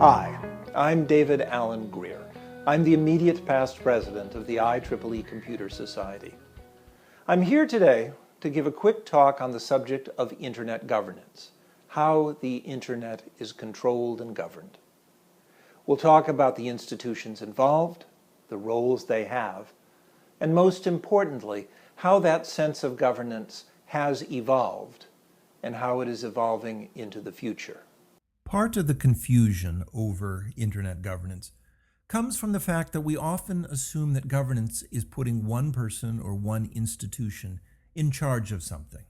Hi, I'm David Allen Greer. I'm the immediate past president of the IEEE Computer Society. I'm here today to give a quick talk on the subject of Internet governance, how the Internet is controlled and governed. We'll talk about the institutions involved, the roles they have, and most importantly, how that sense of governance has evolved and how it is evolving into the future. Part of the confusion over Internet governance comes from the fact that we often assume that governance is putting one person or one institution in charge of something.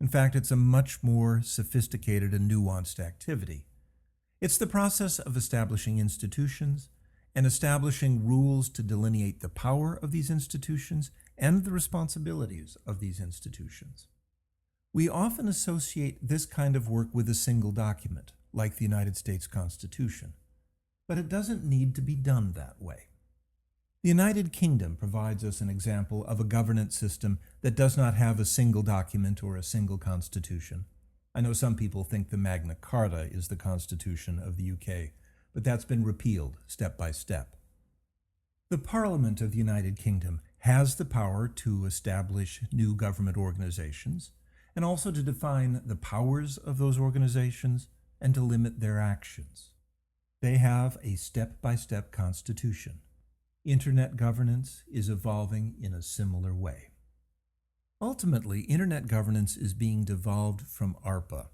In fact, it's a much more sophisticated and nuanced activity. It's the process of establishing institutions and establishing rules to delineate the power of these institutions and the responsibilities of these institutions. We often associate this kind of work with a single document, like the United States Constitution, but it doesn't need to be done that way. The United Kingdom provides us an example of a governance system that does not have a single document or a single constitution. I know some people think the Magna Carta is the Constitution of the UK, but that's been repealed step by step. The Parliament of the United Kingdom has the power to establish new government organizations and also to define the powers of those organizations and to limit their actions. They have a step-by-step constitution. Internet governance is evolving in a similar way. Ultimately, Internet governance is being devolved from ARPA,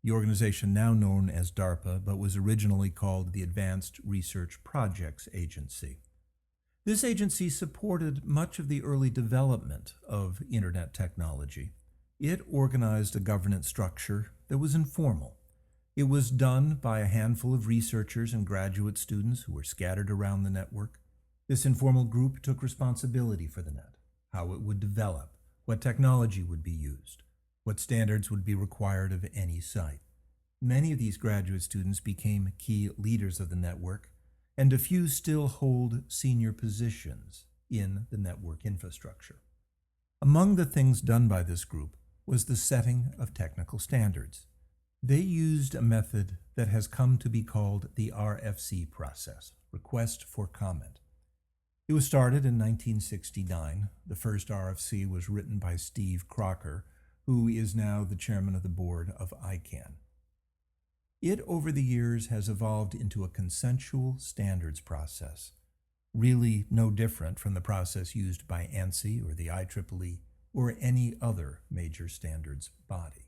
the organization now known as DARPA, but was originally called the Advanced Research Projects Agency. This agency supported much of the early development of Internet technology. It organized a governance structure that was informal. It was done by a handful of researchers and graduate students who were scattered around the network. This informal group took responsibility for the net, how it would develop, what technology would be used, what standards would be required of any site. Many of these graduate students became key leaders of the network, and a few still hold senior positions in the network infrastructure. Among the things done by this group was the setting of technical standards. They used a method that has come to be called the RFC process, request for comment. It was started in 1969. The first RFC was written by Steve Crocker, who is now the chairman of the board of ICANN. It, over the years, has evolved into a consensual standards process, really no different from the process used by ANSI or the IEEE or any other major standards body.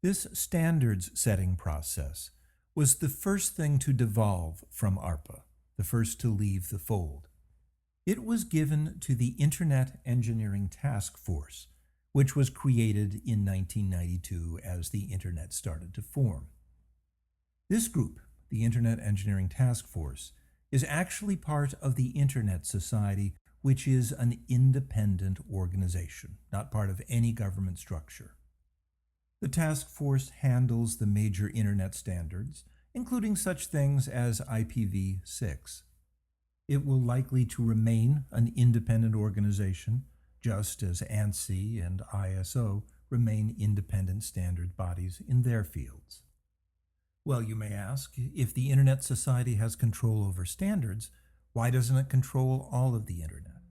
This standards-setting process was the first thing to devolve from ARPA, the first to leave the fold. It was given to the Internet Engineering Task Force, which was created in 1992 as the Internet started to form. This group, the Internet Engineering Task Force, is actually part of the Internet Society, which is an independent organization, not part of any government structure. The task force handles the major Internet standards, including such things as IPv6. It will likely to remain an independent organization, just as ANSI and ISO remain independent standard bodies in their fields. Well, you may ask, if the Internet Society has control over standards, why doesn't it control all of the Internet?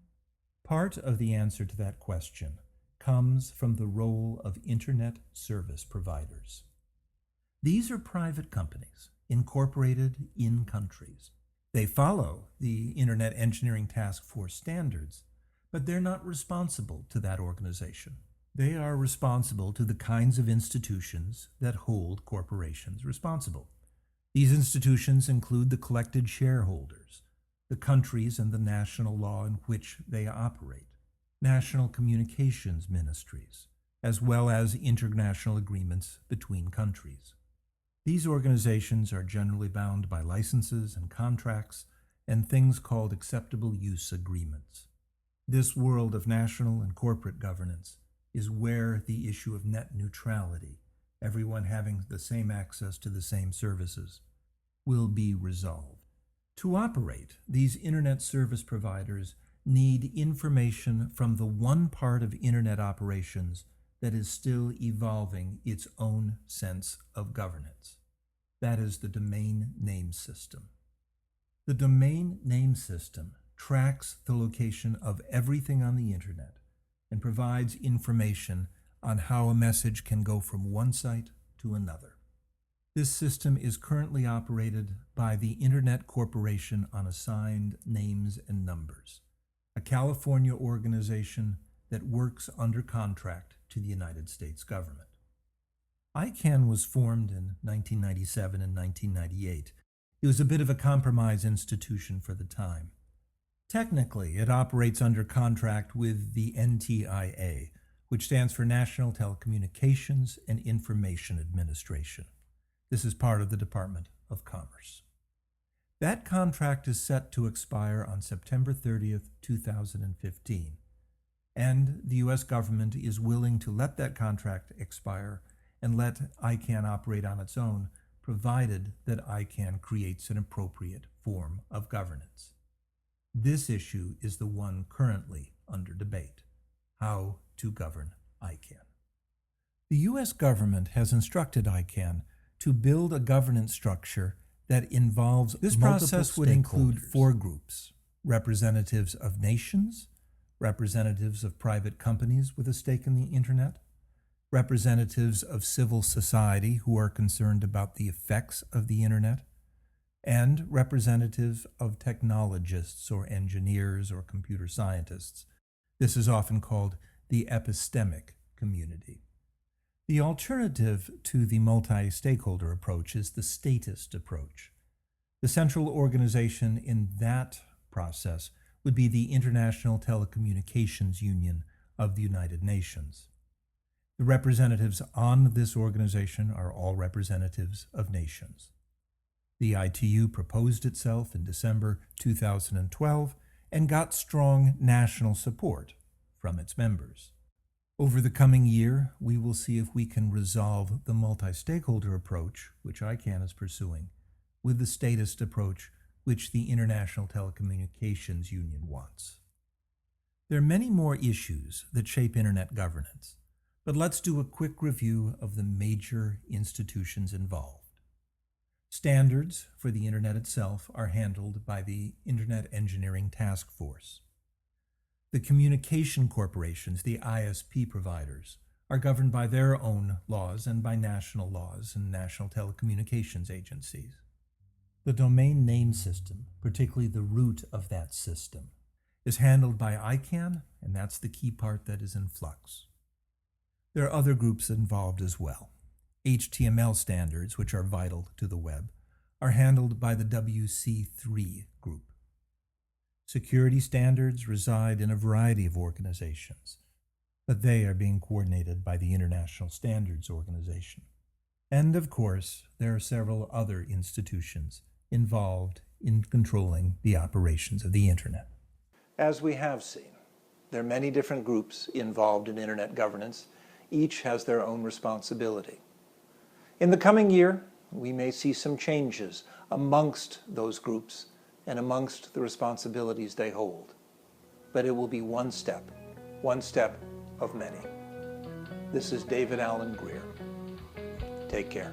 Part of the answer to that question comes from the role of Internet service providers. These are private companies, incorporated in countries. They follow the Internet Engineering Task Force standards, but they're not responsible to that organization. They are responsible to the kinds of institutions that hold corporations responsible. These institutions include the collected shareholders, the countries and the national law in which they operate, national communications ministries, as well as international agreements between countries. These organizations are generally bound by licenses and contracts and things called acceptable use agreements. This world of national and corporate governance is where the issue of net neutrality, everyone having the same access to the same services, will be resolved. To operate, these Internet service providers need information from the one part of Internet operations that is still evolving its own sense of governance. That is the domain name system. The domain name system tracks the location of everything on the internet and provides information on how a message can go from one site to another. This system is currently operated by the Internet Corporation on Assigned Names and Numbers, a California organization that works under contract to the United States government. ICANN was formed in 1997 and 1998. It was a bit of a compromise institution for the time. Technically, it operates under contract with the NTIA, which stands for National Telecommunications and Information Administration. This is part of the Department of Commerce. That contract is set to expire on September 30th, 2015, and the U.S. government is willing to let that contract expire and let ICANN operate on its own, provided that ICANN creates an appropriate form of governance. This issue is the one currently under debate: how to govern ICANN. The U.S. government has instructed ICANN to build a governance structure that involves multiple stakeholders. This process would include 4 groups: representatives of nations, representatives of private companies with a stake in the internet, representatives of civil society who are concerned about the effects of the internet, and representatives of technologists or engineers or computer scientists. This is often called the epistemic community. The alternative to the multi-stakeholder approach is the Statist Approach. The central organization in that process would be the International Telecommunications Union of the United Nations. The representatives on this organization are all representatives of nations. The ITU proposed itself in December 2012 and got strong national support from its members. Over the coming year, we will see if we can resolve the multi-stakeholder approach, which ICANN is pursuing, with the Statist Approach, which the International Telecommunications Union wants. There are many more issues that shape internet governance, but let's do a quick review of the major institutions involved. Standards for the internet itself are handled by the Internet Engineering Task Force. The communication corporations, the ISP providers, are governed by their own laws and by national laws and national telecommunications agencies. The domain name system, particularly the root of that system, is handled by ICANN, and that's the key part that is in flux. There are other groups involved as well. HTML standards, which are vital to the web, are handled by the WC3 group. Security standards reside in a variety of organizations, but they are being coordinated by the International Standards Organization. And of course, there are several other institutions involved in controlling the operations of the internet. As we have seen, there are many different groups involved in internet governance. Each has their own responsibility. In the coming year, we may see some changes amongst those groups and amongst the responsibilities they hold. But it will be one step of many. This is David Allen Greer. Take care.